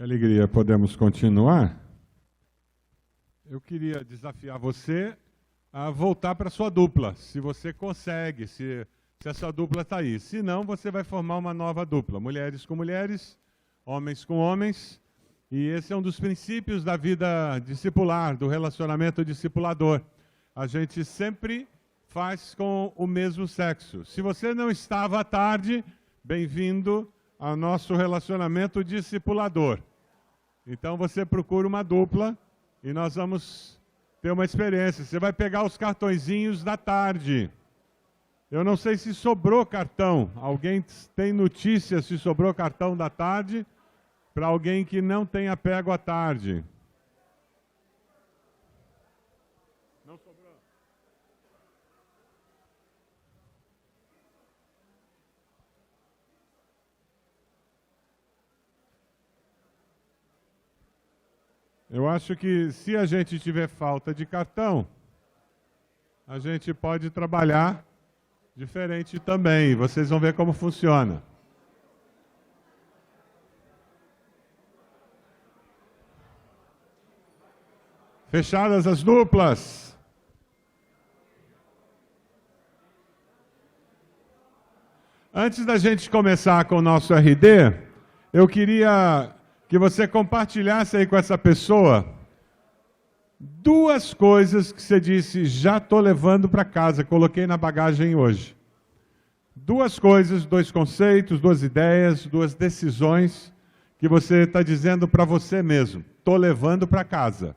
Que alegria, podemos continuar? Eu queria desafiar você a voltar para a sua dupla, se você consegue, se a sua dupla está aí. Se não, você vai formar uma nova dupla, mulheres com mulheres, homens com homens, e esse é um dos princípios da vida discipular, do relacionamento discipulador. A gente sempre faz com o mesmo sexo. Se você não estava à tarde, bem-vindo ao nosso relacionamento discipulador. Então você procura uma dupla e nós vamos ter uma experiência. Você vai pegar os cartõezinhos da tarde. Eu não sei se sobrou cartão. Alguém tem notícia se sobrou cartão da tarde para alguém que não tenha pego à tarde? Não sobrou? Eu acho que se a gente tiver falta de cartão, a gente pode trabalhar diferente também. Vocês vão ver como funciona. Fechadas as duplas. Antes da gente começar com o nosso RD, eu queria que você compartilhasse aí com essa pessoa duas coisas que você disse, já estou levando para casa, coloquei na bagagem hoje. Duas coisas, dois conceitos, duas ideias, duas decisões que você está dizendo para você mesmo. Estou levando para casa.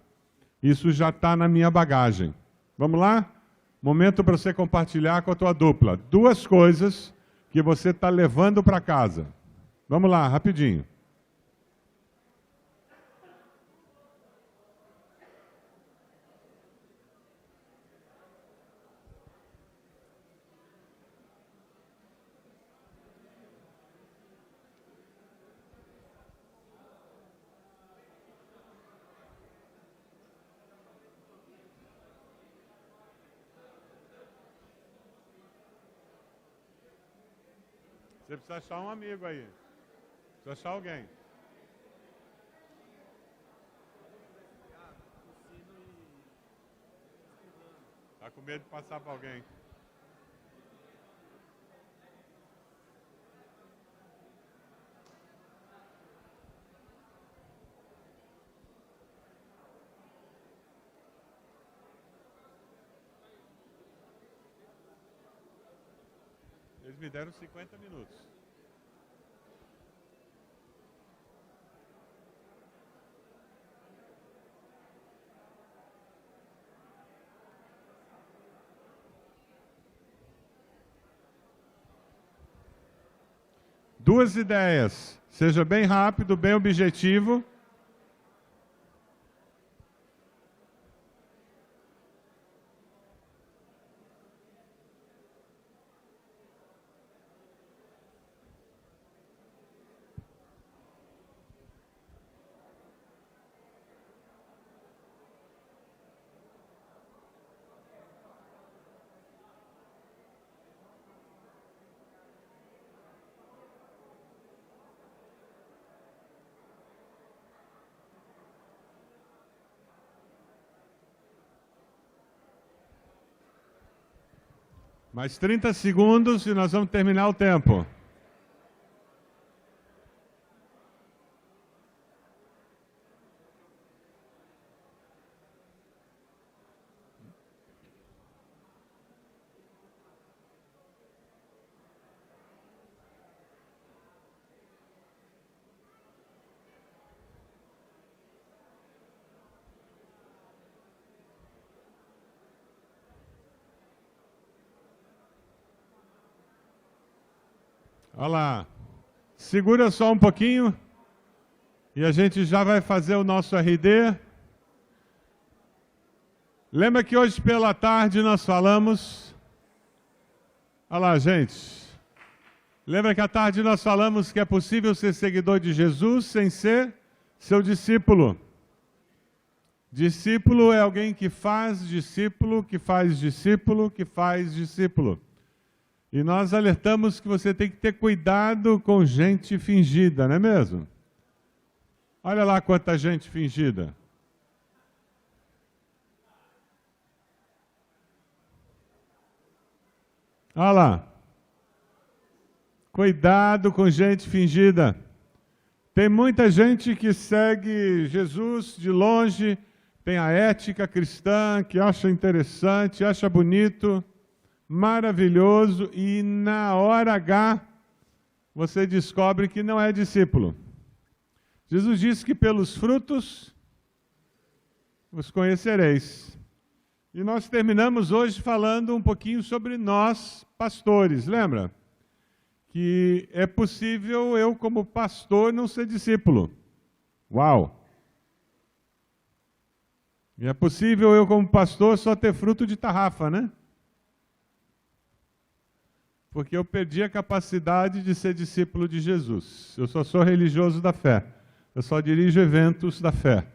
Isso já está na minha bagagem. Vamos lá? Momento para você compartilhar com a tua dupla. Duas coisas que você está levando para casa. Vamos lá, rapidinho. Você precisa achar um amigo aí. Precisa achar alguém. Está com medo de passar para alguém. Eles me deram 50 minutos. Duas ideias. Seja bem rápido, bem objetivo. Mais 30 segundos e nós vamos terminar o tempo. Olha lá. Segura só um pouquinho e a gente já vai fazer o nosso RD. Lembra que hoje pela tarde nós falamos... Olha lá, gente. Lembra que à tarde nós falamos que é possível ser seguidor de Jesus sem ser seu discípulo. Discípulo é alguém que faz discípulo, que faz discípulo, que faz discípulo. E nós alertamos que você tem que ter cuidado com gente fingida, não é mesmo? Olha lá quanta gente fingida. Olha lá. Cuidado com gente fingida. Tem muita gente que segue Jesus de longe, tem a ética cristã, que acha interessante, acha bonito, maravilhoso, e na hora H você descobre que não é discípulo. Jesus disse que pelos frutos os conhecereis. E nós terminamos hoje falando um pouquinho sobre nós, pastores, lembra? Que é possível eu, como pastor, não ser discípulo. Uau! E é possível eu, como pastor, só ter fruto de tarrafa, né? Porque eu perdi a capacidade de ser discípulo de Jesus. Eu só sou religioso da fé. Eu só dirijo eventos da fé.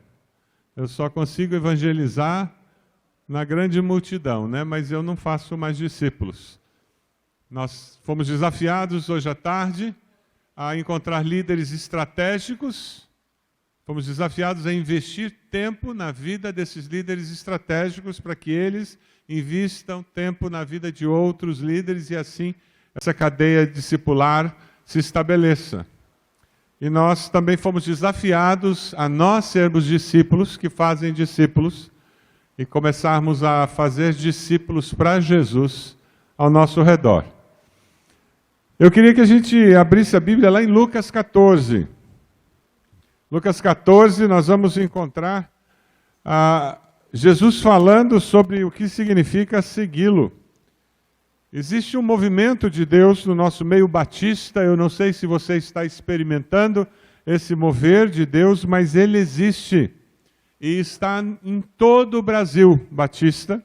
Eu só consigo evangelizar na grande multidão, né? Mas eu não faço mais discípulos. Nós fomos desafiados hoje à tarde a encontrar líderes estratégicos. Fomos desafiados a investir tempo na vida desses líderes estratégicos para que eles invistam tempo na vida de outros líderes e assim essa cadeia discipular se estabeleça. E nós também fomos desafiados a nós sermos discípulos que fazem discípulos e começarmos a fazer discípulos para Jesus ao nosso redor. Eu queria que a gente abrisse a Bíblia lá em Lucas 14. Lucas 14, nós vamos encontrar Jesus falando sobre o que significa segui-lo. Existe um movimento de Deus no nosso meio batista, eu não sei se você está experimentando esse mover de Deus, mas ele existe e está em todo o Brasil batista,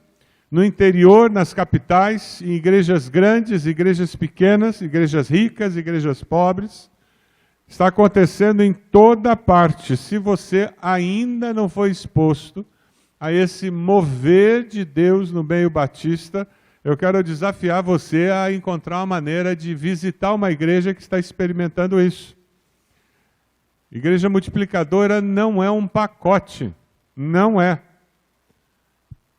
no interior, nas capitais, em igrejas grandes, igrejas pequenas, igrejas ricas, igrejas pobres. Está acontecendo em toda parte. Se você ainda não foi exposto a esse mover de Deus no meio batista, eu quero desafiar você a encontrar uma maneira de visitar uma igreja que está experimentando isso. Igreja multiplicadora não é um pacote, não é.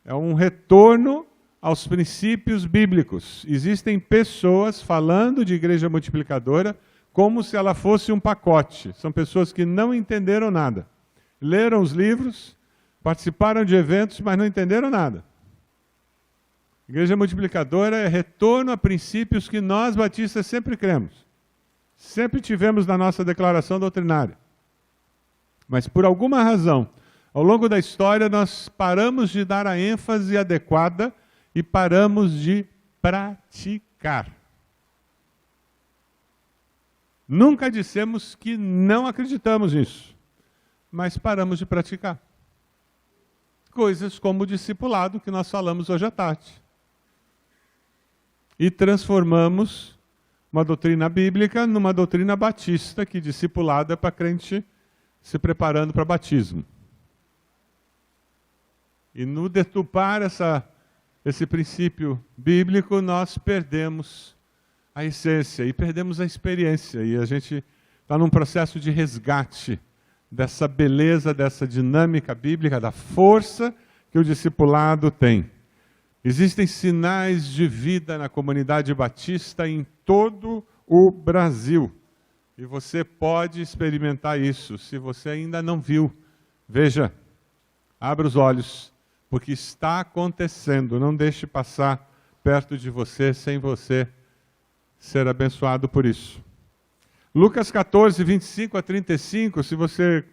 É um retorno aos princípios bíblicos. Existem pessoas falando de igreja multiplicadora como se ela fosse um pacote. São pessoas que não entenderam nada. Leram os livros, participaram de eventos, mas não entenderam nada. Igreja multiplicadora é retorno a princípios que nós batistas sempre cremos. Sempre tivemos na nossa declaração doutrinária. Mas por alguma razão, ao longo da história, nós paramos de dar a ênfase adequada e paramos de praticar. Nunca dissemos que não acreditamos nisso, mas paramos de praticar. Coisas como o discipulado, que nós falamos hoje à tarde. E transformamos uma doutrina bíblica numa doutrina batista, que discipulado é para crente se preparando para batismo. E no deturpar esse princípio bíblico, nós perdemos a essência e perdemos a experiência. E a gente está num processo de resgate dessa beleza, dessa dinâmica bíblica, da força que o discipulado tem. Existem sinais de vida na comunidade batista em todo o Brasil. E você pode experimentar isso. Se você ainda não viu, veja, abra os olhos. Porque está acontecendo, não deixe passar perto de você sem você ser abençoado por isso. Lucas 14, 25 a 35, se você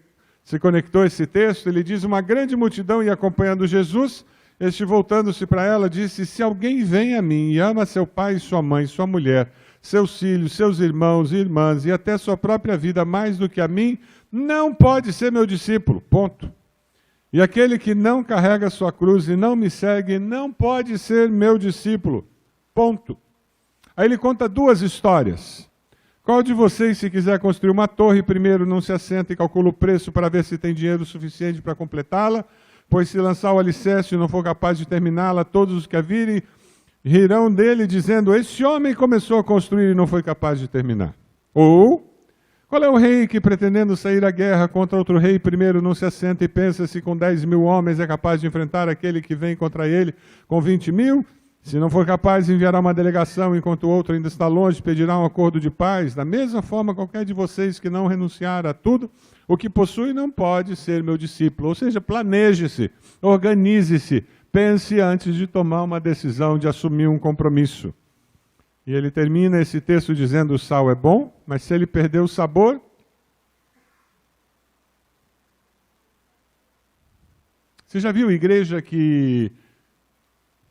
se conectou a esse texto, ele diz: uma grande multidão ia acompanhando Jesus, este voltando-se para ela disse: se alguém vem a mim e ama seu pai e sua mãe, sua mulher, seus filhos, seus irmãos e irmãs e até sua própria vida mais do que a mim, não pode ser meu discípulo, ponto. E aquele que não carrega sua cruz e não me segue, não pode ser meu discípulo. Ponto. Aí ele conta duas histórias. Qual de vocês, se quiser construir uma torre, primeiro não se assenta e calcula o preço para ver se tem dinheiro suficiente para completá-la? Pois se lançar o alicerce e não for capaz de terminá-la, todos os que a virem rirão dele, dizendo: esse homem começou a construir e não foi capaz de terminar. Ou, Qual é o rei que, pretendendo sair à guerra contra outro rei, primeiro não se assenta e pensa se com 10.000 homens é capaz de enfrentar aquele que vem contra ele com 20.000? Se não for capaz, enviará uma delegação, enquanto o outro ainda está longe, pedirá um acordo de paz. Da mesma forma, qualquer de vocês que não renunciar a tudo o que possui não pode ser meu discípulo. Ou seja, planeje-se, organize-se, pense antes de tomar uma decisão, de assumir um compromisso. E ele termina esse texto dizendo: o sal é bom, mas se ele perder o sabor... Você já viu igreja que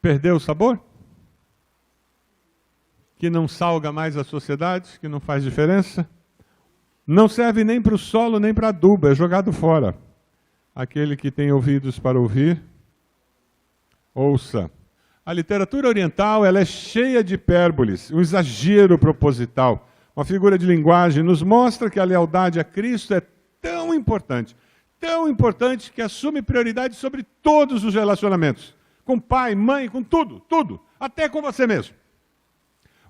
perdeu o sabor? Que não salga mais a sociedade, que não faz diferença? Não serve nem para o solo, nem para adubo, é jogado fora. Aquele que tem ouvidos para ouvir, ouça. A literatura oriental, ela é cheia de hipérboles, um exagero proposital. Uma figura de linguagem nos mostra que a lealdade a Cristo é tão importante que assume prioridade sobre todos os relacionamentos. Com pai, mãe, com tudo, até com você mesmo.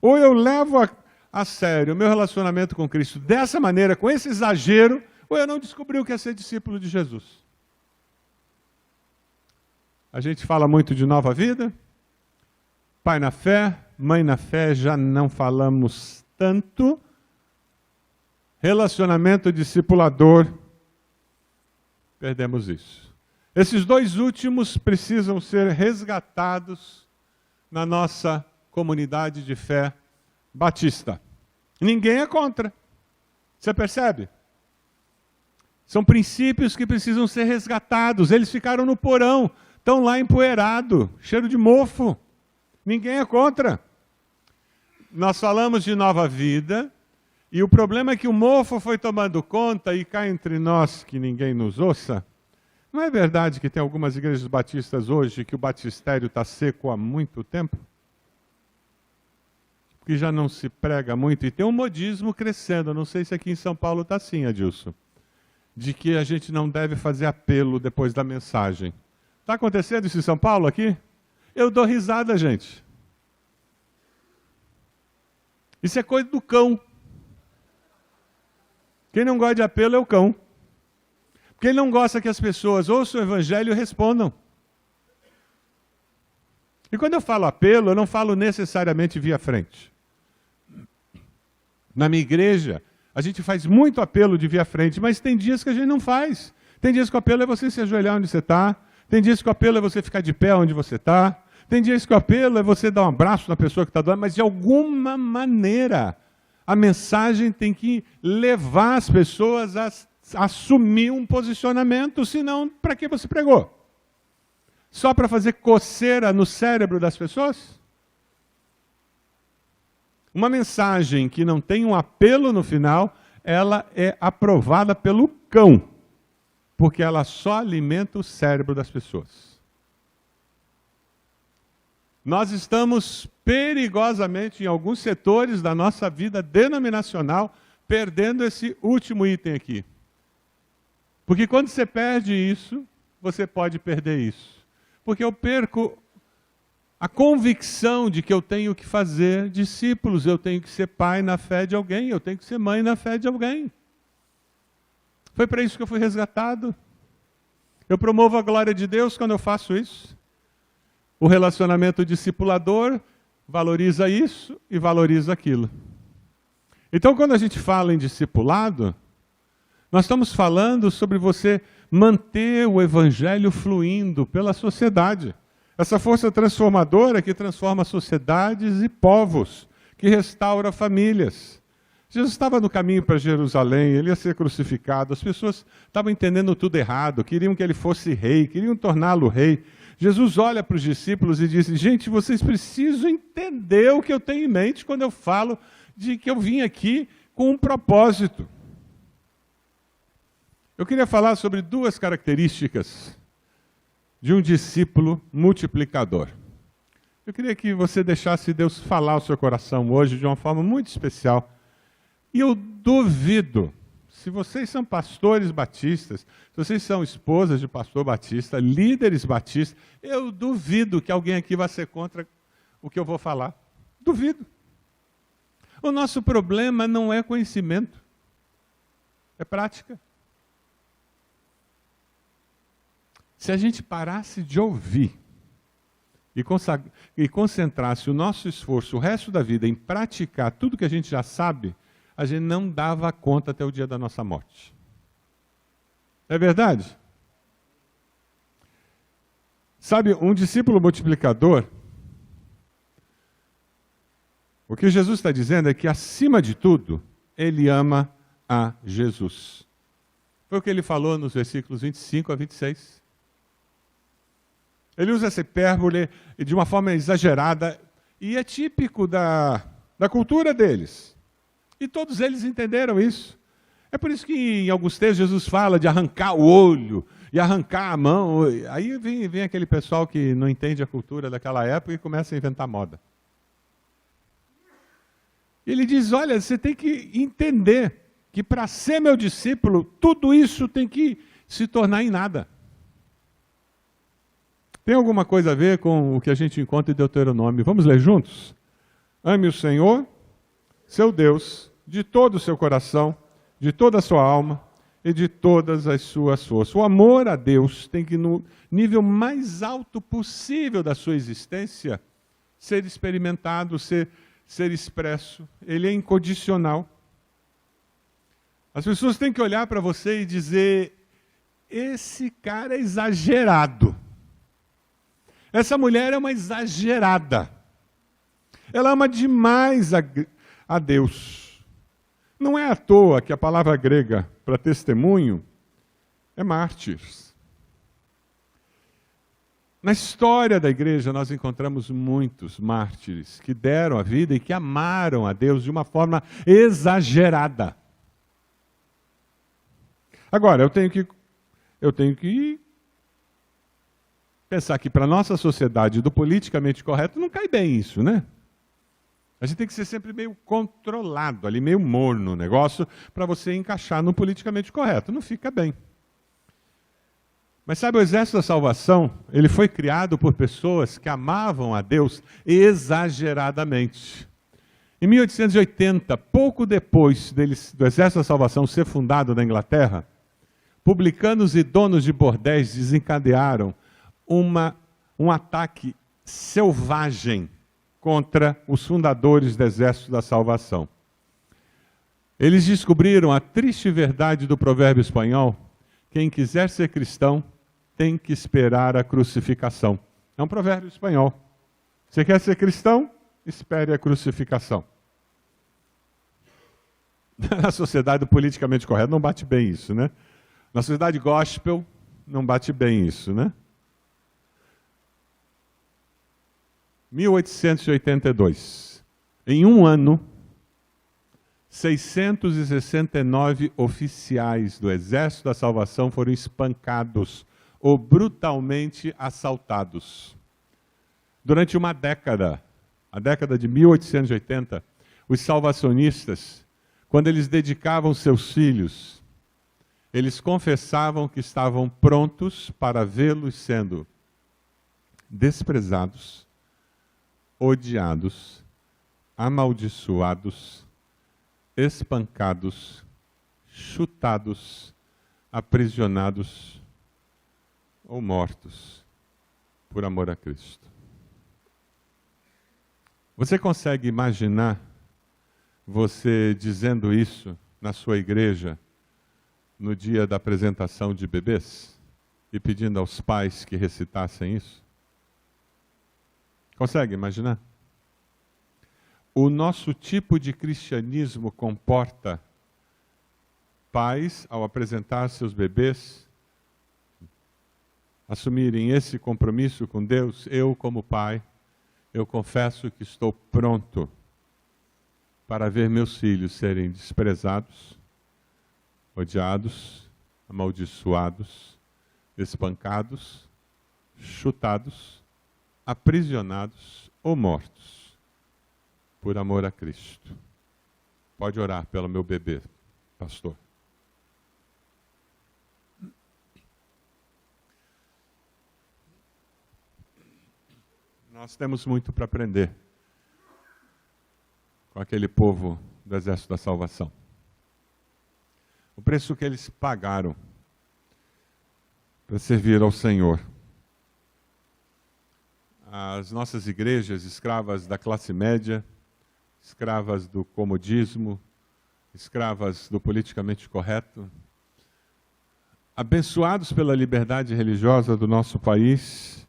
Ou eu levo a sério o meu relacionamento com Cristo dessa maneira, com esse exagero, ou eu não descobri o que é ser discípulo de Jesus. A gente fala muito de nova vida, pai na fé, mãe na fé, já não falamos tanto. Relacionamento discipulador, perdemos isso. Esses dois últimos precisam ser resgatados na nossa comunidade de fé batista. Ninguém é contra. Você percebe? São princípios que precisam ser resgatados. Eles ficaram no porão, estão lá empoeirados, cheiro de mofo. Ninguém é contra. Nós falamos de nova vida, e o problema é que o mofo foi tomando conta, e cá entre nós, que ninguém nos ouça, não é verdade que tem algumas igrejas batistas hoje que o batistério está seco há muito tempo? Que já não se prega muito, e tem um modismo crescendo, não sei se aqui em São Paulo está assim, Adilson, de que a gente não deve fazer apelo depois da mensagem. Está acontecendo isso em São Paulo aqui? Eu dou risada, gente. Isso é coisa do cão. Quem não gosta de apelo é o cão. Porque ele não gosta que as pessoas ouçam o evangelho e respondam. E quando eu falo apelo, eu não falo necessariamente via frente. Na minha igreja, a gente faz muito apelo de via frente, mas tem dias que a gente não faz. Tem dias que o apelo é você se ajoelhar onde você está. Tem dias que o apelo é você ficar de pé onde você está. Tem dias que o apelo é você dar um abraço na pessoa que está doendo, mas de alguma maneira a mensagem tem que levar as pessoas a assumir um posicionamento, senão para que você pregou? Só para fazer coceira no cérebro das pessoas? Uma mensagem que não tem um apelo no final, ela é aprovada pelo cão, porque ela só alimenta o cérebro das pessoas. Nós estamos perigosamente, em alguns setores da nossa vida denominacional, perdendo esse último item aqui. Porque quando você perde isso, você pode perder isso. Porque eu perco a convicção de que eu tenho que fazer discípulos, eu tenho que ser pai na fé de alguém, eu tenho que ser mãe na fé de alguém. Foi para isso que eu fui resgatado. Eu promovo a glória de Deus quando eu faço isso. O relacionamento discipulador valoriza isso e valoriza aquilo. Então, quando a gente fala em discipulado, nós estamos falando sobre você manter o evangelho fluindo pela sociedade. Essa força transformadora que transforma sociedades e povos, que restaura famílias. Jesus estava no caminho para Jerusalém, ele ia ser crucificado, as pessoas estavam entendendo tudo errado, queriam que ele fosse rei, queriam torná-lo rei. Jesus olha para os discípulos e diz: gente, vocês precisam entender o que eu tenho em mente quando eu falo de que eu vim aqui com um propósito. Eu queria falar sobre duas características de um discípulo multiplicador. Eu queria que você deixasse Deus falar ao seu coração hoje de uma forma muito especial. E eu duvido, se vocês são pastores batistas, se vocês são esposas de pastor batista, líderes batistas, eu duvido que alguém aqui vá ser contra o que eu vou falar. Duvido. O nosso problema não é conhecimento. É prática. Se a gente parasse de ouvir e concentrasse o nosso esforço o resto da vida em praticar tudo que a gente já sabe, a gente não dava conta até o dia da nossa morte. É verdade? Sabe, um discípulo multiplicador, o que Jesus está dizendo é que, acima de tudo, ele ama a Jesus. Foi o que ele falou nos versículos 25 a 26. Ele usa essa hipérbole de uma forma exagerada e é típico da cultura deles. E todos eles entenderam isso. É por isso que em alguns textos Jesus fala de arrancar o olho e arrancar a mão. Aí vem aquele pessoal que não entende a cultura daquela época e começa a inventar moda. Ele diz, olha, você tem que entender que para ser meu discípulo, tudo isso tem que se tornar em nada. Tem alguma coisa a ver com o que a gente encontra em Deuteronômio? Vamos ler juntos? Ame o Senhor, seu Deus, de todo o seu coração, de toda a sua alma e de todas as suas forças. O amor a Deus tem que, no nível mais alto possível da sua existência, ser experimentado, ser expresso. Ele é incondicional. As pessoas têm que olhar para você e dizer, esse cara é exagerado. Essa mulher é uma exagerada. Ela ama demais a Deus. Não é à toa que a palavra grega para testemunho é mártires. Na história da igreja nós encontramos muitos mártires que deram a vida e que amaram a Deus de uma forma exagerada. Agora, eu tenho que pensar que para a nossa sociedade do politicamente correto não cai bem isso, né? A gente tem que ser sempre meio controlado, ali meio morno o negócio, para você encaixar no politicamente correto. Não fica bem. Mas sabe, o Exército da Salvação, ele foi criado por pessoas que amavam a Deus exageradamente. Em 1880, pouco depois do Exército da Salvação ser fundado na Inglaterra, publicanos e donos de bordéis desencadearam um ataque selvagem contra os fundadores do Exército da Salvação. Eles descobriram a triste verdade do provérbio espanhol: quem quiser ser cristão tem que esperar a crucificação. É um provérbio espanhol. Você quer ser cristão? Espere a crucificação. Na sociedade politicamente correta não bate bem isso, né? Na sociedade gospel não bate bem isso, né? 1882. Em um ano, 669 oficiais do Exército da Salvação foram espancados ou brutalmente assaltados. Durante uma década, a década de 1880, os salvacionistas, quando eles dedicavam seus filhos, eles confessavam que estavam prontos para vê-los sendo desprezados, odiados, amaldiçoados, espancados, chutados, aprisionados ou mortos por amor a Cristo. Você consegue imaginar você dizendo isso na sua igreja no dia da apresentação de bebês e pedindo aos pais que recitassem isso? Consegue imaginar? O nosso tipo de cristianismo comporta pais, ao apresentar seus bebês, assumirem esse compromisso com Deus. Eu, como pai, eu confesso que estou pronto para ver meus filhos serem desprezados, odiados, amaldiçoados, espancados, chutados, aprisionados ou mortos, por amor a Cristo. Pode orar pelo meu bebê, pastor. Nós temos muito para aprender com aquele povo do Exército da Salvação. o preço que eles pagaram para servir ao Senhor. As nossas igrejas, escravas da classe média, escravas do comodismo, escravas do politicamente correto, abençoados pela liberdade religiosa do nosso país,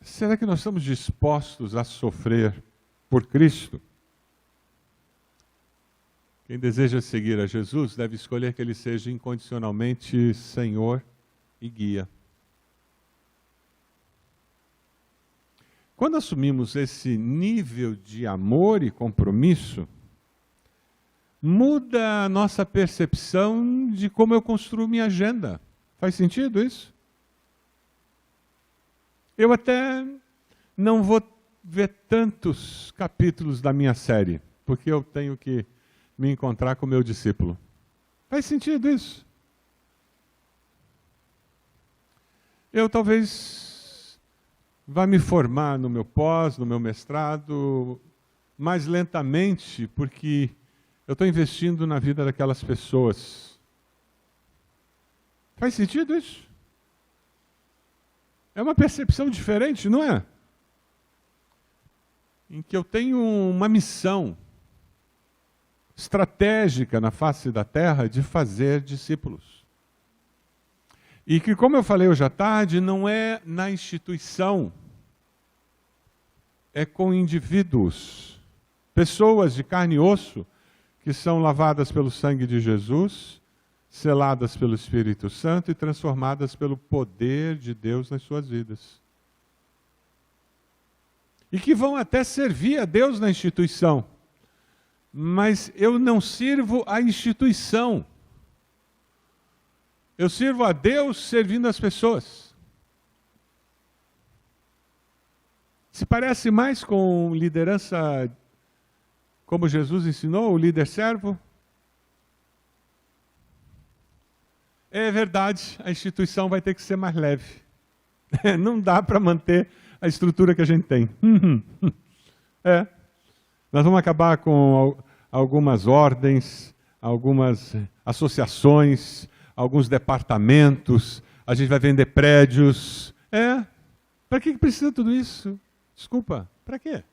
será que nós estamos dispostos a sofrer por Cristo? Quem deseja seguir a Jesus deve escolher que Ele seja incondicionalmente Senhor e guia. Quando assumimos esse nível de amor e compromisso, muda a nossa percepção de como eu construo minha agenda. Faz sentido isso? Eu até não vou ver tantos capítulos da minha série, porque eu tenho que me encontrar com o meu discípulo. Faz sentido isso? Eu talvez vá me formar no meu pós, no meu mestrado, mais lentamente, porque eu estou investindo na vida daquelas pessoas. Faz sentido isso? É uma percepção diferente, não é? Em que eu tenho uma missão estratégica na face da terra de fazer discípulos. E que, como eu falei hoje à tarde, não é na instituição, é com indivíduos, pessoas de carne e osso, que são lavadas pelo sangue de Jesus, seladas pelo Espírito Santo e transformadas pelo poder de Deus nas suas vidas. E que vão até servir a Deus na instituição. Mas eu não sirvo a instituição. Eu sirvo a Deus servindo as pessoas. Se parece mais com liderança como Jesus ensinou, o líder servo? É verdade, a instituição vai ter que ser mais leve. Não dá para manter a estrutura que a gente tem. Nós vamos acabar com algumas ordens, algumas associações, alguns departamentos, a gente vai vender prédios. Para que precisa tudo isso? Desculpa, para quê?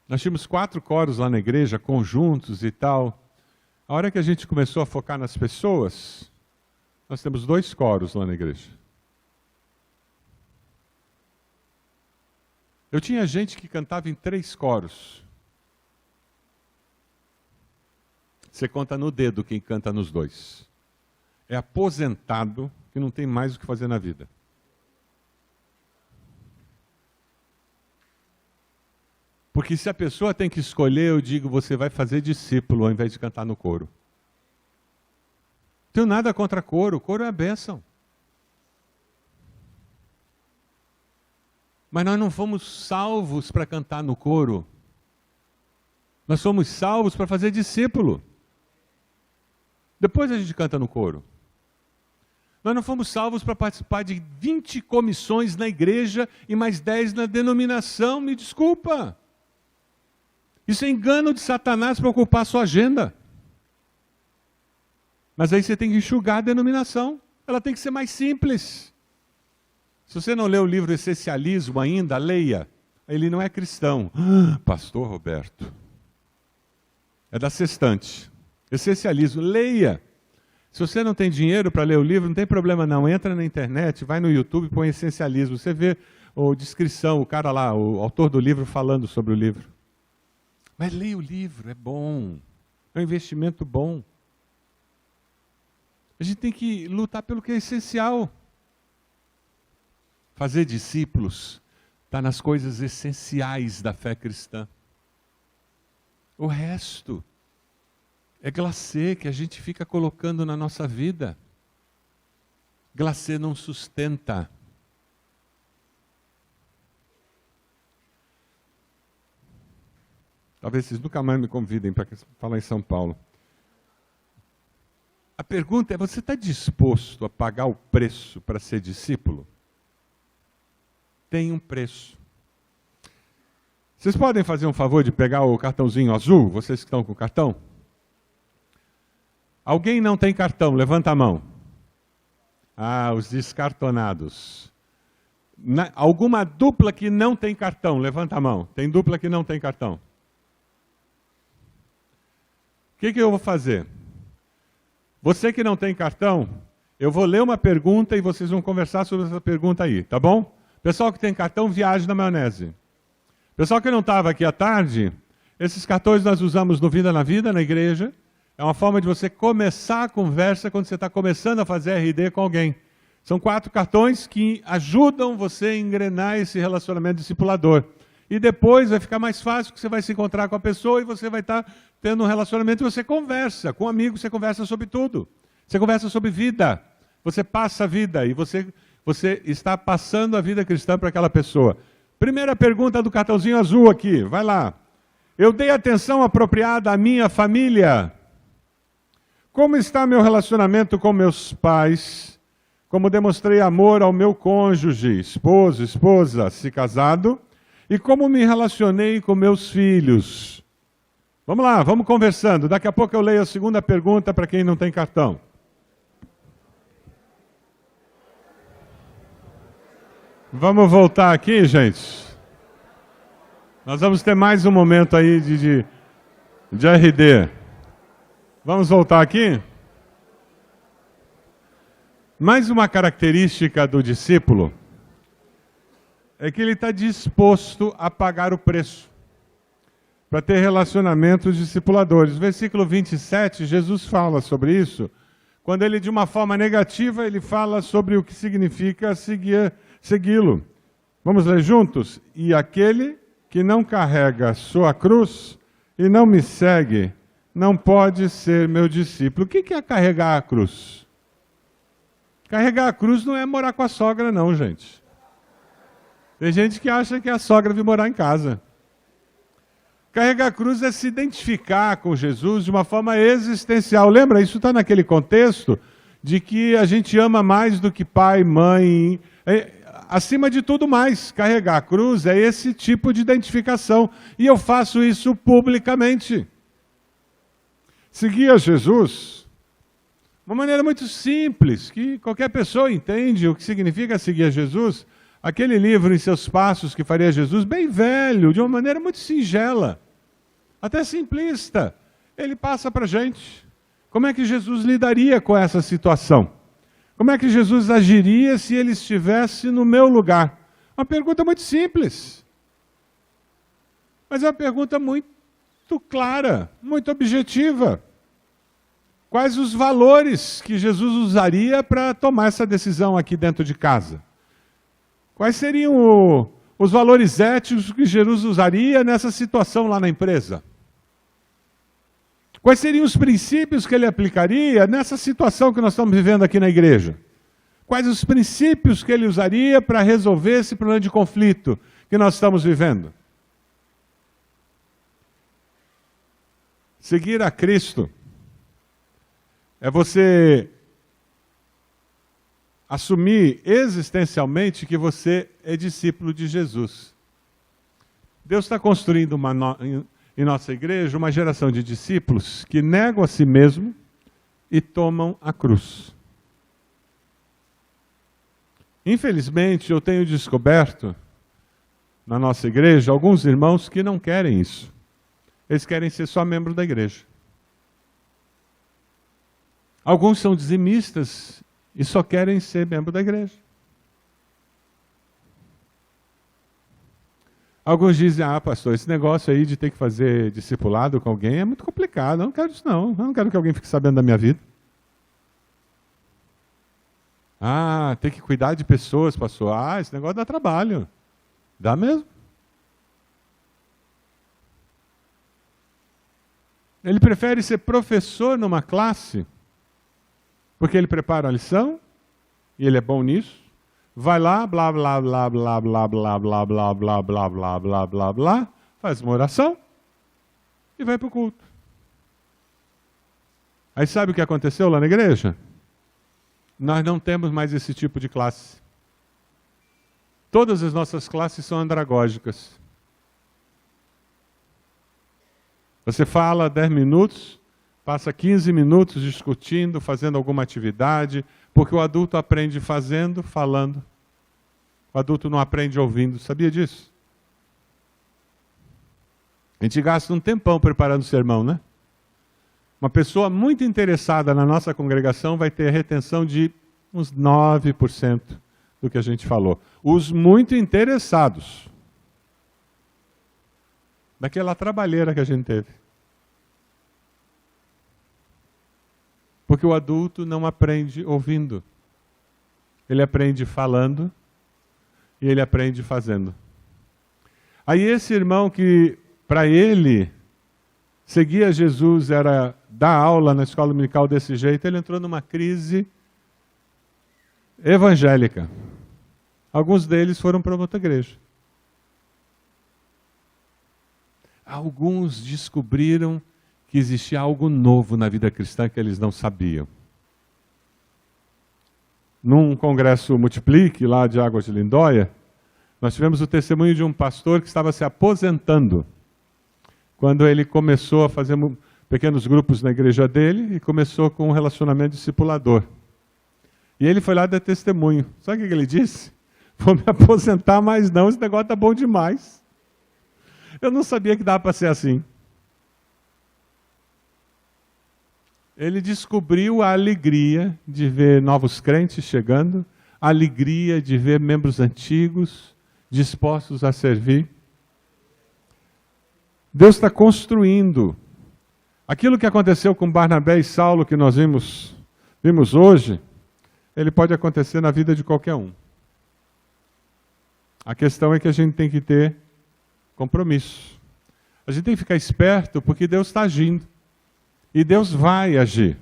Nós tínhamos 4 coros lá na igreja, conjuntos e tal. A hora que a gente começou a focar nas pessoas, nós temos 2 coros lá na igreja. Eu tinha gente que cantava em 3 coros. Você conta no dedo quem canta nos 2. É aposentado que não tem mais o que fazer na vida. Porque se a pessoa tem que escolher, eu digo, você vai fazer discípulo ao invés de cantar no coro. Não tenho nada contra coro, coro é a bênção. Mas nós não fomos salvos para cantar no coro. Nós somos salvos para fazer discípulo. Depois a gente canta no coro. Nós não fomos salvos para participar de 20 comissões na igreja e mais 10 na denominação, me desculpa. Isso é engano de Satanás para ocupar a sua agenda. Mas aí você tem que enxugar a denominação. Ela tem que ser mais simples. Se você não leu o livro Essencialismo ainda, leia. Ele não é cristão. Pastor Roberto. É da Sextante. Essencialismo, leia. Se você não tem dinheiro para ler o livro, não tem problema não. Entra na internet, vai no YouTube, põe Essencialismo. Você vê a descrição, o cara lá, o autor do livro falando sobre o livro. Mas leia o livro, é bom. É um investimento bom. A gente tem que lutar pelo que é essencial. Fazer discípulos está nas coisas essenciais da fé cristã. O resto é glacê que a gente fica colocando na nossa vida. Glacê não sustenta. Talvez vocês nunca mais me convidem para falar em São Paulo. A pergunta é, você está disposto a pagar o preço para ser discípulo? Tem um preço. Vocês podem fazer um favor de pegar o cartãozinho azul, vocês que estão com o cartão? Alguém não tem cartão, levanta a mão. Ah, os descartonados. Alguma dupla que não tem cartão, levanta a mão. Tem dupla que não tem cartão. O que eu vou fazer? Você que não tem cartão, eu vou ler uma pergunta e vocês vão conversar sobre essa pergunta aí, tá bom? Pessoal que tem cartão, viaje na maionese. Pessoal que não estava aqui à tarde, esses cartões nós usamos no Vida na Vida, na igreja. É uma forma de você começar a conversa quando você está começando a fazer RD com alguém. São 4 cartões que ajudam você a engrenar esse relacionamento discipulador. E depois vai ficar mais fácil, porque você vai se encontrar com a pessoa e você vai estar tendo um relacionamento e você conversa. Com amigos você conversa sobre tudo. Você conversa sobre vida. Você passa a vida e você está passando a vida cristã para aquela pessoa. Primeira pergunta do cartãozinho azul aqui, vai lá. Eu dei atenção apropriada à minha família? Como está meu relacionamento com meus pais? Como demonstrei amor ao meu cônjuge, esposo, esposa, se casado? E como me relacionei com meus filhos? Vamos lá, vamos conversando. Daqui a pouco eu leio a segunda pergunta para quem não tem cartão. Vamos voltar aqui, gente. Nós vamos ter mais um momento aí de RD. Vamos voltar aqui? Mais uma característica do discípulo é que ele está disposto a pagar o preço para ter relacionamentos discipuladores. Versículo 27, Jesus fala sobre isso. Quando ele, de uma forma negativa, ele fala sobre o que significa segui-lo. Vamos ler juntos? E aquele que não carrega sua cruz e não me segue, não pode ser meu discípulo. O que é carregar a cruz? Carregar a cruz não é morar com a sogra, não, gente. Tem gente que acha que a sogra vem morar em casa. Carregar a cruz é se identificar com Jesus de uma forma existencial. Lembra, isso está naquele contexto de que a gente ama mais do que pai, mãe. Acima de tudo mais, carregar a cruz é esse tipo de identificação. E eu faço isso publicamente. Seguir a Jesus, uma maneira muito simples, que qualquer pessoa entende o que significa seguir a Jesus. Aquele livro, Em Seus Passos, que faria Jesus, bem velho, de uma maneira muito singela, até simplista. Ele passa para a gente como é que Jesus lidaria com essa situação. Como é que Jesus agiria se ele estivesse no meu lugar? Uma pergunta muito simples. Mas é uma pergunta muito clara, muito objetiva. Quais os valores que Jesus usaria para tomar essa decisão aqui dentro de casa? Quais seriam os valores éticos que Jesus usaria nessa situação lá na empresa? Quais seriam os princípios que ele aplicaria nessa situação que nós estamos vivendo aqui na igreja? Quais os princípios que ele usaria para resolver esse problema de conflito que nós estamos vivendo? Seguir a Cristo é você assumir existencialmente que você é discípulo de Jesus. Deus está construindo em nossa igreja uma geração de discípulos que negam a si mesmo e tomam a cruz. Infelizmente, eu tenho descoberto na nossa igreja alguns irmãos que não querem isso. Eles querem ser só membro da igreja. Alguns são dizimistas e só querem ser membro da igreja. Alguns dizem, pastor, esse negócio aí de ter que fazer discipulado com alguém é muito complicado. Eu não quero isso não. Eu não quero que alguém fique sabendo da minha vida. Tem que cuidar de pessoas, pastor. Esse negócio dá trabalho. Dá mesmo. Ele prefere ser professor numa classe, porque ele prepara a lição, e ele é bom nisso. Vai lá, blá, blá, blá, blá, blá, blá, blá, blá, blá, blá, blá, blá, blá, blá, faz uma oração e vai para o culto. Aí sabe o que aconteceu lá na igreja? Nós não temos mais esse tipo de classe. Todas as nossas classes são andragógicas. Você fala 10 minutos, passa 15 minutos discutindo, fazendo alguma atividade, porque o adulto aprende fazendo, falando. O adulto não aprende ouvindo. Sabia disso? A gente gasta um tempão preparando o sermão, né? Uma pessoa muito interessada na nossa congregação vai ter retenção de uns 9% do que a gente falou. Os muito interessados, daquela trabalheira que a gente teve. Porque o adulto não aprende ouvindo. Ele aprende falando e ele aprende fazendo. Aí esse irmão que, para ele, seguir Jesus era dar aula na escola dominical desse jeito, ele entrou numa crise evangélica. Alguns deles foram para outra igreja. Alguns descobriram que existia algo novo na vida cristã que eles não sabiam. Num congresso Multiplique, lá de Águas de Lindóia, nós tivemos o testemunho de um pastor que estava se aposentando, quando ele começou a fazer pequenos grupos na igreja dele e começou com um relacionamento discipulador. E ele foi lá dar testemunho. Sabe o que ele disse? Vou me aposentar mais não, esse negócio está bom demais. Eu não sabia que dava para ser assim. Ele descobriu a alegria de ver novos crentes chegando, a alegria de ver membros antigos dispostos a servir. Deus está construindo. Aquilo que aconteceu com Barnabé e Saulo, que nós vimos hoje, ele pode acontecer na vida de qualquer um. A questão é que a gente tem que ter compromisso. A gente tem que ficar esperto porque Deus está agindo. E Deus vai agir.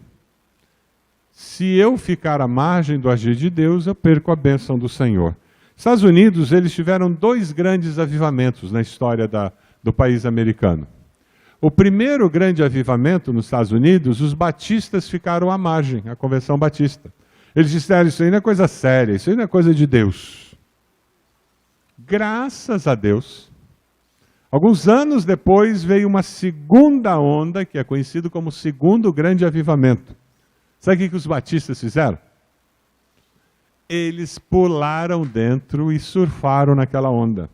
Se eu ficar à margem do agir de Deus, eu perco a bênção do Senhor. Estados Unidos, eles tiveram 2 grandes avivamentos na história do país americano. O primeiro grande avivamento nos Estados Unidos, os batistas ficaram à margem, a convenção batista. Eles disseram, isso aí não é coisa séria, isso aí não é coisa de Deus. Graças a Deus, alguns anos depois veio uma segunda onda, que é conhecido como o segundo grande avivamento. Sabe o que os batistas fizeram? Eles pularam dentro e surfaram naquela onda.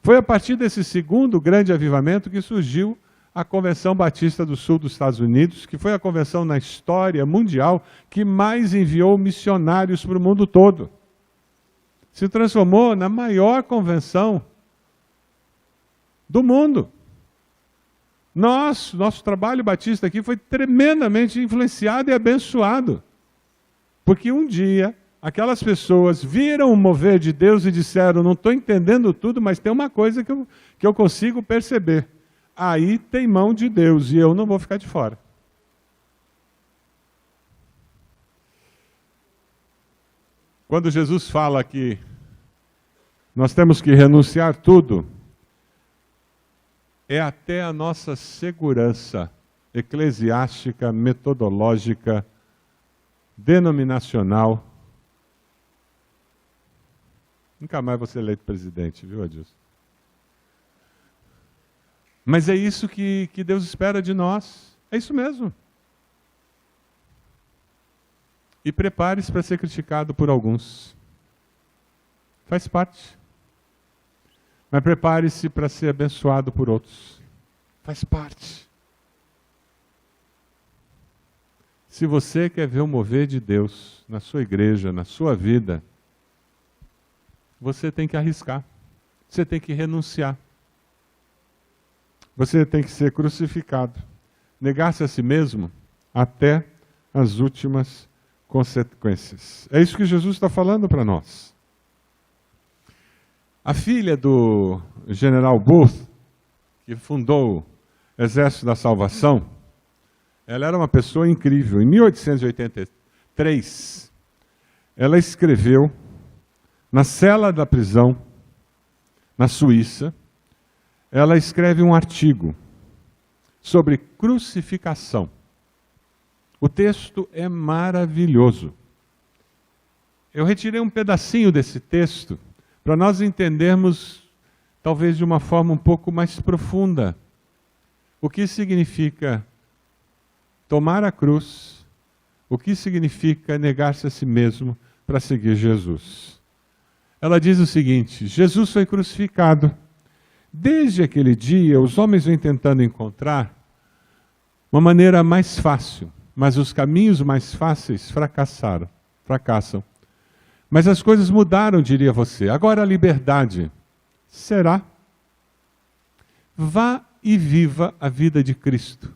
Foi a partir desse segundo grande avivamento que surgiu a Convenção Batista do Sul dos Estados Unidos, que foi a convenção na história mundial que mais enviou missionários para o mundo todo. Se transformou na maior convenção do mundo. Nosso trabalho batista aqui foi tremendamente influenciado e abençoado. Porque um dia, aquelas pessoas viram o mover de Deus e disseram, não estou entendendo tudo, mas tem uma coisa que eu consigo perceber. Aí tem mão de Deus e eu não vou ficar de fora. Quando Jesus fala que nós temos que renunciar tudo, é até a nossa segurança eclesiástica, metodológica, denominacional. Nunca mais vou ser eleito presidente, viu, Adilson? Mas é isso que Deus espera de nós. É isso mesmo. E prepare-se para ser criticado por alguns. Faz parte. Mas prepare-se para ser abençoado por outros. Faz parte. Se você quer ver o mover de Deus na sua igreja, na sua vida, você tem que arriscar. Você tem que renunciar. Você tem que ser crucificado. Negar-se a si mesmo até as últimas consequências. É isso que Jesus está falando para nós. A filha do general Booth, que fundou o Exército da Salvação, ela era uma pessoa incrível. Em 1883, ela escreveu na cela da prisão, na Suíça, ela escreve um artigo sobre crucificação. O texto é maravilhoso. Eu retirei um pedacinho desse texto para nós entendermos, talvez de uma forma um pouco mais profunda, o que significa tomar a cruz, o que significa negar-se a si mesmo para seguir Jesus. Ela diz o seguinte: Jesus foi crucificado. Desde aquele dia, os homens vêm tentando encontrar uma maneira mais fácil, mas os caminhos mais fáceis fracassam. Mas as coisas mudaram, diria você. Agora a liberdade. Será? Vá e viva a vida de Cristo.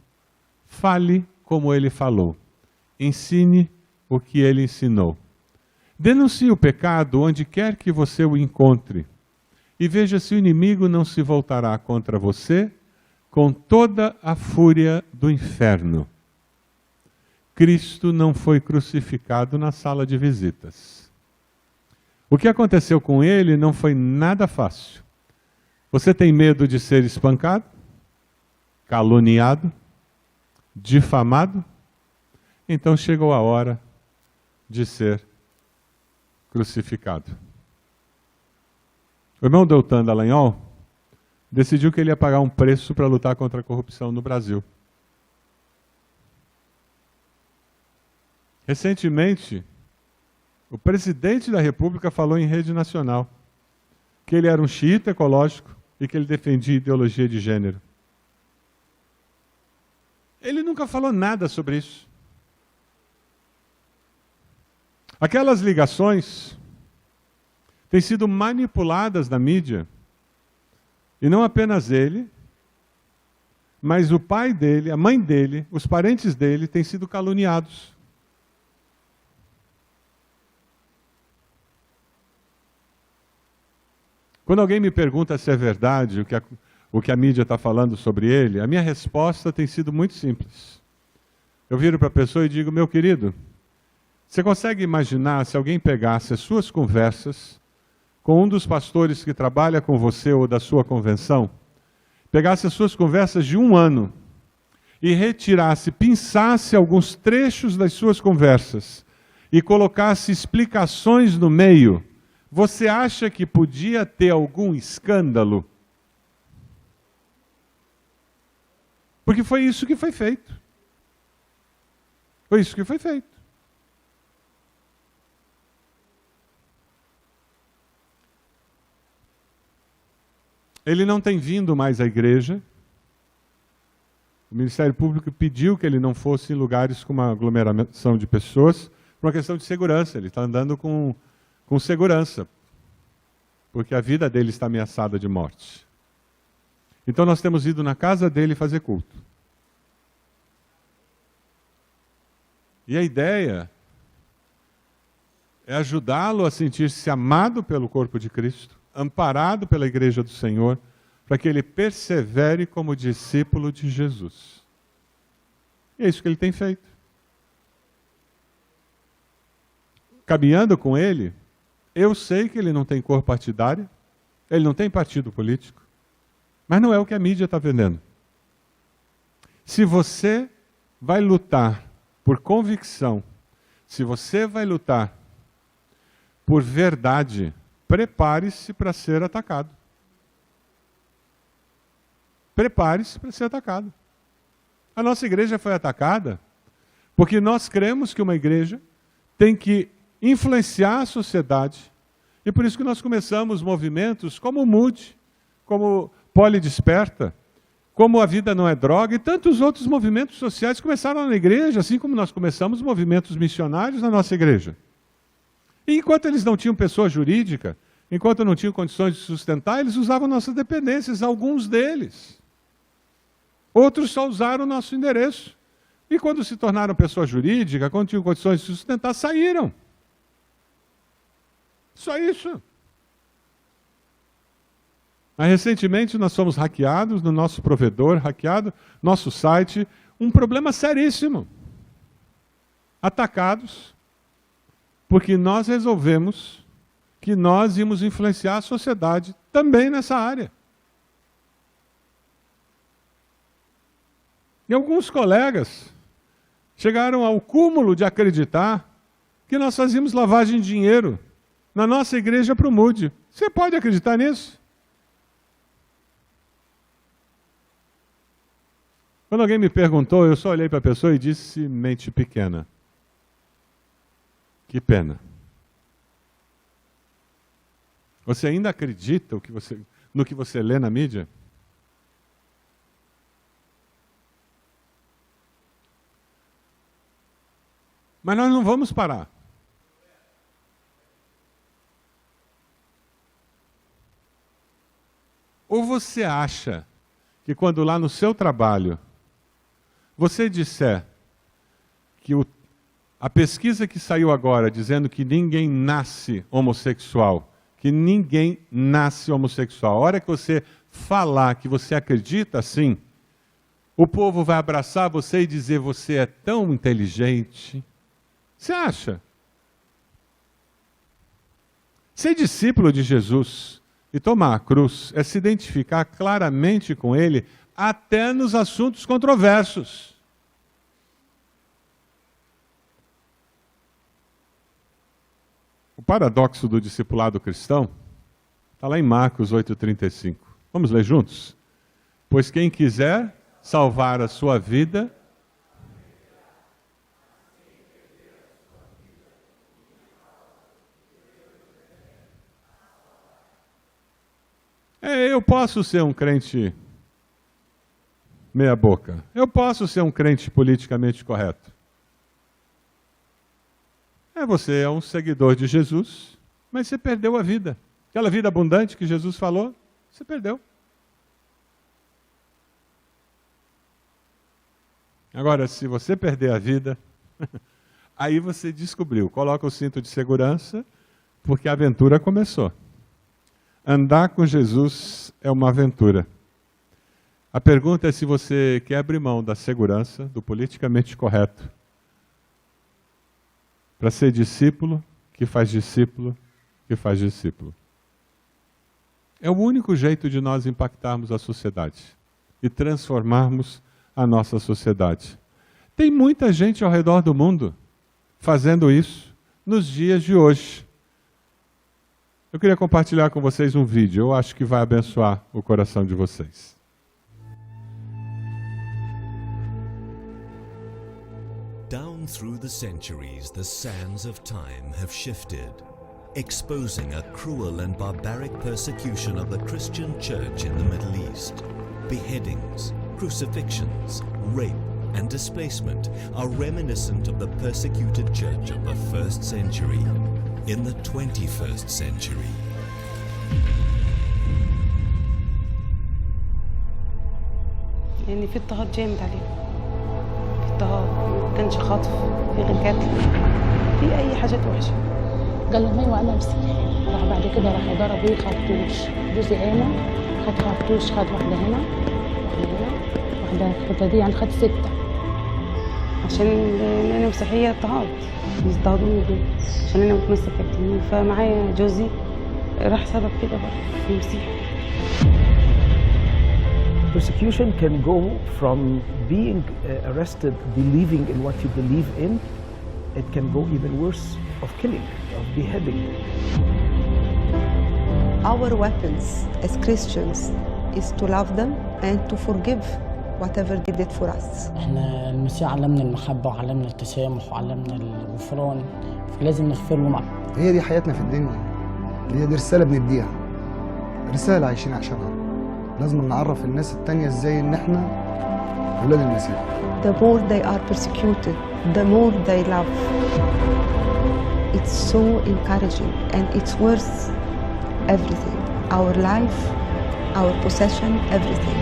Fale como Ele falou. Ensine o que Ele ensinou. Denuncie o pecado onde quer que você o encontre. E veja se o inimigo não se voltará contra você com toda a fúria do inferno. Cristo não foi crucificado na sala de visitas. O que aconteceu com ele não foi nada fácil. Você tem medo de ser espancado, caluniado, difamado? Então chegou a hora de ser crucificado. O irmão Deltan Dallagnol decidiu que ele ia pagar um preço para lutar contra a corrupção no Brasil. Recentemente, o presidente da República falou em rede nacional que ele era um xiita ecológico e que ele defendia ideologia de gênero. Ele nunca falou nada sobre isso. Aquelas ligações têm sido manipuladas na mídia, e não apenas ele, mas o pai dele, a mãe dele, os parentes dele têm sido caluniados. Quando alguém me pergunta se é verdade o que a mídia está falando sobre ele, a minha resposta tem sido muito simples. Eu viro para a pessoa e digo: meu querido, você consegue imaginar se alguém pegasse as suas conversas com um dos pastores que trabalha com você ou da sua convenção, pegasse as suas conversas de 1 ano e retirasse, pinçasse alguns trechos das suas conversas e colocasse explicações no meio, você acha que podia ter algum escândalo? Porque foi isso que foi feito. Foi isso que foi feito. Ele não tem vindo mais à igreja. O Ministério Público pediu que ele não fosse em lugares com uma aglomeração de pessoas, por uma questão de segurança. Ele está andando com segurança, porque a vida dele está ameaçada de morte. Então nós temos ido na casa dele fazer culto. E a ideia é ajudá-lo a sentir-se amado pelo corpo de Cristo, amparado pela igreja do Senhor, para que ele persevere como discípulo de Jesus. E é isso que ele tem feito. Caminhando com ele, eu sei que ele não tem cor partidária, ele não tem partido político, mas não é o que a mídia está vendendo. Se você vai lutar por convicção, se você vai lutar por verdade, prepare-se para ser atacado. Prepare-se para ser atacado. A nossa igreja foi atacada porque nós cremos que uma igreja tem que influenciar a sociedade. E por isso que nós começamos movimentos como o MUD, como Poli Desperta, como A Vida Não é Droga, e tantos outros movimentos sociais começaram na igreja, assim como nós começamos movimentos missionários na nossa igreja. E enquanto eles não tinham pessoa jurídica, enquanto não tinham condições de sustentar, eles usavam nossas dependências, alguns deles. Outros só usaram o nosso endereço. E quando se tornaram pessoa jurídica, quando tinham condições de sustentar, saíram. Só isso. Mas recentemente nós fomos hackeados, no nosso provedor, hackeado nosso site, um problema seríssimo. Atacados, porque nós resolvemos que nós íamos influenciar a sociedade também nessa área. E alguns colegas chegaram ao cúmulo de acreditar que nós fazíamos lavagem de dinheiro na nossa igreja para o MUD. Você pode acreditar nisso? Quando alguém me perguntou, eu só olhei para a pessoa e disse, mente pequena. Que pena. Você ainda acredita no que você lê na mídia? Mas nós não vamos parar. Ou você acha que quando lá no seu trabalho você disser que a pesquisa que saiu agora dizendo que ninguém nasce homossexual, a hora que você falar que você acredita assim, o povo vai abraçar você e dizer, você é tão inteligente. Você acha? Ser discípulo de Jesus e tomar a cruz é se identificar claramente com Ele, até nos assuntos controversos. O paradoxo do discipulado cristão está lá em Marcos 8,35. Vamos ler juntos? Pois quem quiser salvar a sua vida, eu posso ser um crente meia boca. Eu posso ser um crente politicamente correto. Você é um seguidor de Jesus, mas você perdeu a vida. Aquela vida abundante que Jesus falou, você perdeu. Agora, se você perder a vida, aí você descobriu. Coloca o cinto de segurança, porque a aventura começou. Andar com Jesus é uma aventura. A pergunta é se você quer abrir mão da segurança, do politicamente correto, para ser discípulo, que faz discípulo, que faz discípulo. É o único jeito de nós impactarmos a sociedade e transformarmos a nossa sociedade. Tem muita gente ao redor do mundo fazendo isso nos dias de hoje. Eu queria compartilhar com vocês um vídeo, eu acho que vai abençoar o coração de vocês. Down through the centuries, the sands of time have shifted, exposing a cruel and barbaric persecution of the Christian church in the Middle East. Beheadings, crucifixions, rape, and displacement are reminiscent of the persecuted church of the 1st century. In the 21st century, يعني في اضطهاد جامد عليهم، في اضطهاد، ما كانش خطف، في غير قتل، في اي حاجات وحشه. قال لهم ايوه انا مسيحي. راح بعد كده راح ضربوا خرطوش، جوزي عينه خد خرطوش، خد واحده هنا واحده هنا واحده الحته دي، يعني خد 6. عشان انا مسيحيه اضطهاد، بيضطهدوني دول عشان انا متمسكه بديني، فمعايا جوزي راح سبب كده برضه في مسيحي. Persecution can go from being arrested, believing in what you believe in. It can go even worse, of killing, of beheading. Our weapons as Christians is to love them and to forgive whatever they did for us. احنا المسيح علمنا المحبه وعلمنا التسامح وعلمنا الغفران، فلازم نغفر له. هي دي حياتنا في الدنيا، هي دي رساله بنديها، رساله عايشين عشانها. لازم نعرف الناس التانية ازاي ان احنا ولاد المسيح. The more they are persecuted, the more they love. It's so encouraging and it's worth everything. Our life, our possession, everything.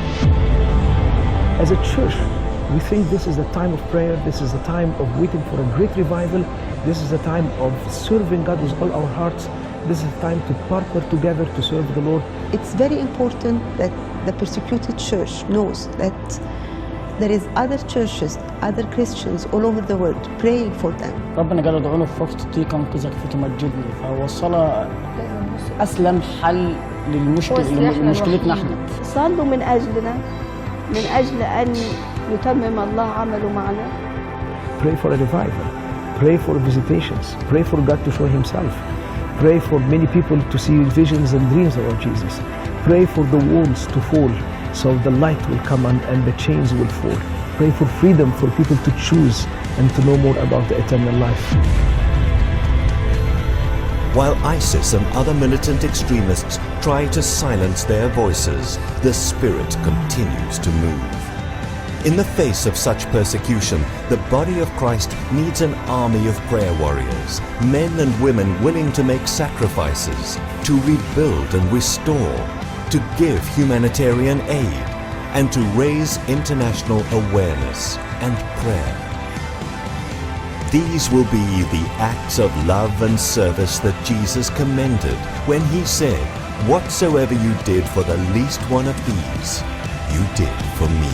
As a church, we think this is a time of prayer, this is a time of waiting for a great revival, this is a time of serving God with all our hearts, this is a time to partner together to serve the Lord. It's very important that the persecuted church knows that there is other churches, other Christians all over the world praying for them. ربنا قال ادعوا له في وقت الضيق انقذك فتمجدني، فهو الصلاه اسلم حل لمشكلتنا احنا. صلوا من اجلنا، من اجل ان يتمم الله عمله معنا. Pray for a revival, pray for visitations, pray for God to show himself, pray for many people to see visions and dreams about Jesus, pray for the walls to fall, so the light will come and the chains will fall. Pray for freedom for people to choose and to know more about the eternal life. While ISIS and other militant extremists try to silence their voices, the Spirit continues to move. In the face of such persecution, the body of Christ needs an army of prayer warriors, men and women willing to make sacrifices, to rebuild and restore, to give humanitarian aid, and to raise international awareness and prayer. These will be the acts of love and service that Jesus commended when he said, "Whatsoever you did for the least one of these, you did for me."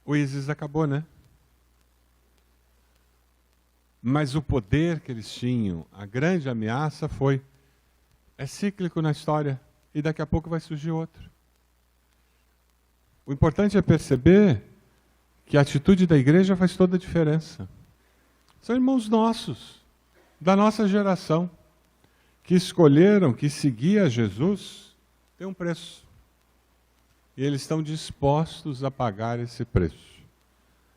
O ISIS acabou, né? Mas o poder que eles tinham, a grande ameaça foi, é cíclico na história e daqui a pouco vai surgir outro. O importante é perceber que a atitude da igreja faz toda a diferença. São irmãos nossos, da nossa geração, que escolheram que seguir a Jesus tem um preço. E eles estão dispostos a pagar esse preço.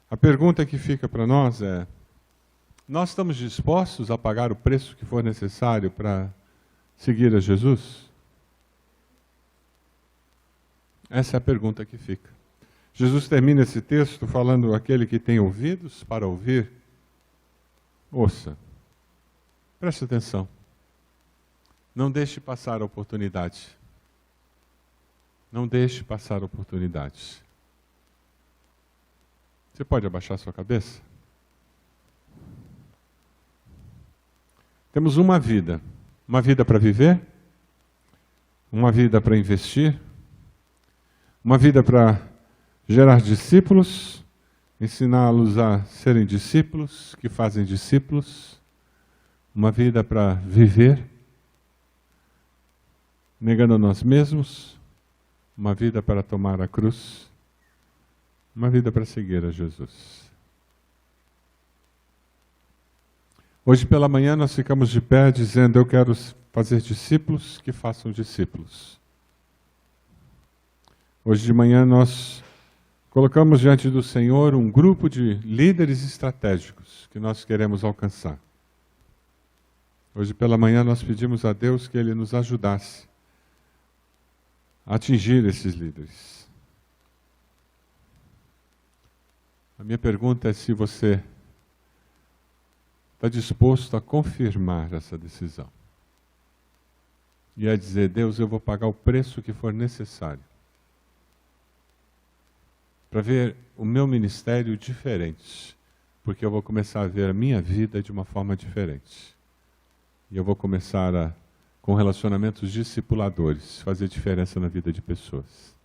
A pergunta que fica para nós é, nós estamos dispostos a pagar o preço que for necessário para seguir a Jesus? Essa é a pergunta que fica. Jesus termina esse texto falando, aquele que tem ouvidos para ouvir, ouça. Preste atenção. Não deixe passar a oportunidade. Não deixe passar a oportunidade. Você pode abaixar sua cabeça? Temos uma vida para viver, uma vida para investir, uma vida para gerar discípulos, ensiná-los a serem discípulos, que fazem discípulos, uma vida para viver, negando a nós mesmos, uma vida para tomar a cruz, uma vida para seguir a Jesus. Hoje pela manhã nós ficamos de pé dizendo, eu quero fazer discípulos que façam discípulos. Hoje de manhã nós colocamos diante do Senhor um grupo de líderes estratégicos que nós queremos alcançar. Hoje pela manhã nós pedimos a Deus que Ele nos ajudasse a atingir esses líderes. A minha pergunta é se você está disposto a confirmar essa decisão. E a dizer, Deus, eu vou pagar o preço que for necessário para ver o meu ministério diferente, porque eu vou começar a ver a minha vida de uma forma diferente. E eu vou começar com relacionamentos discipuladores, fazer diferença na vida de pessoas.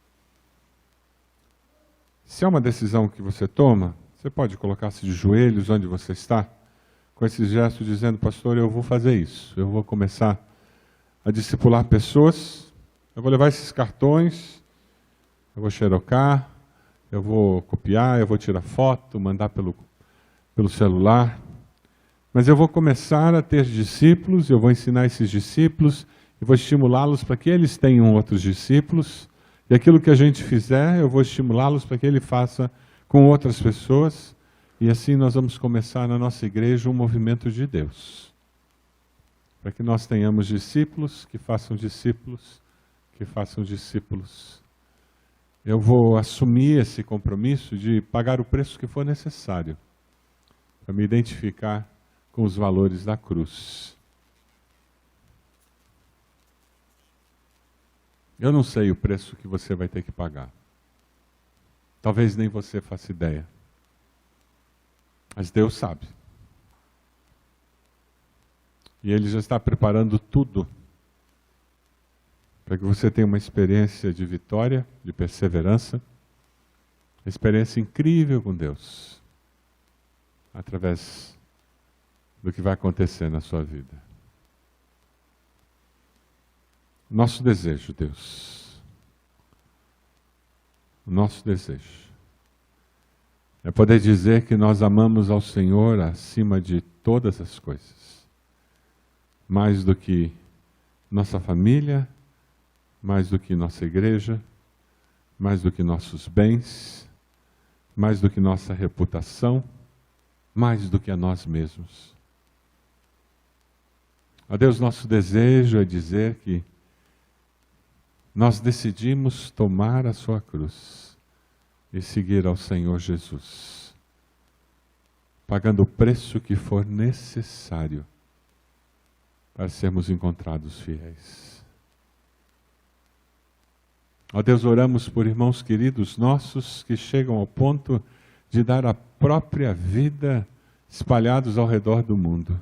Se é uma decisão que você toma, você pode colocar-se de joelhos onde você está, com esse gesto dizendo, pastor, eu vou fazer isso, eu vou começar a discipular pessoas, eu vou levar esses cartões, eu vou xerocar, eu vou copiar, eu vou tirar foto, mandar pelo celular, mas eu vou começar a ter discípulos, eu vou ensinar esses discípulos, eu vou estimulá-los para que eles tenham outros discípulos, e aquilo que a gente fizer, eu vou estimulá-los para que ele faça com outras pessoas, e assim nós vamos começar na nossa igreja um movimento de Deus. Para que nós tenhamos discípulos que façam discípulos, que façam discípulos. Eu vou assumir esse compromisso de pagar o preço que for necessário para me identificar com os valores da cruz. Eu não sei o preço que você vai ter que pagar. Talvez nem você faça ideia. Mas Deus sabe. E Ele já está preparando tudo para que você tenha uma experiência de vitória, de perseverança, uma experiência incrível com Deus, através do que vai acontecer na sua vida. Nosso desejo, Deus, o nosso desejo É poder dizer que nós amamos ao Senhor acima de todas as coisas. Mais do que nossa família, mais do que nossa igreja, mais do que nossos bens, mais do que nossa reputação, mais do que a nós mesmos. Ó Deus, nosso desejo é dizer que nós decidimos tomar a sua cruz e seguir ao Senhor Jesus, pagando o preço que for necessário para sermos encontrados fiéis. Ó Deus, oramos por irmãos queridos nossos que chegam ao ponto de dar a própria vida espalhados ao redor do mundo.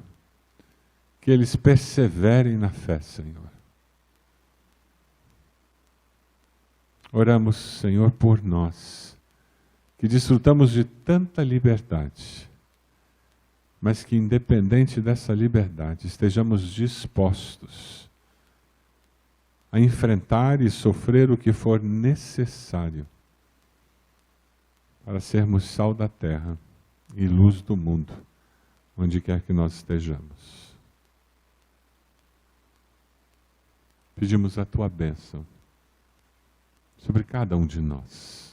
Que eles perseverem na fé, Senhor. Oramos, Senhor, por nós, que desfrutamos de tanta liberdade, mas que, independente dessa liberdade, estejamos dispostos a enfrentar e sofrer o que for necessário para sermos sal da terra e luz do mundo, onde quer que nós estejamos. Pedimos a tua bênção sobre cada um de nós.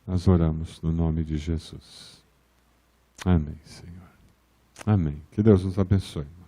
Nós oramos no nome de Jesus. Amém, Senhor. Amém. Que Deus nos abençoe.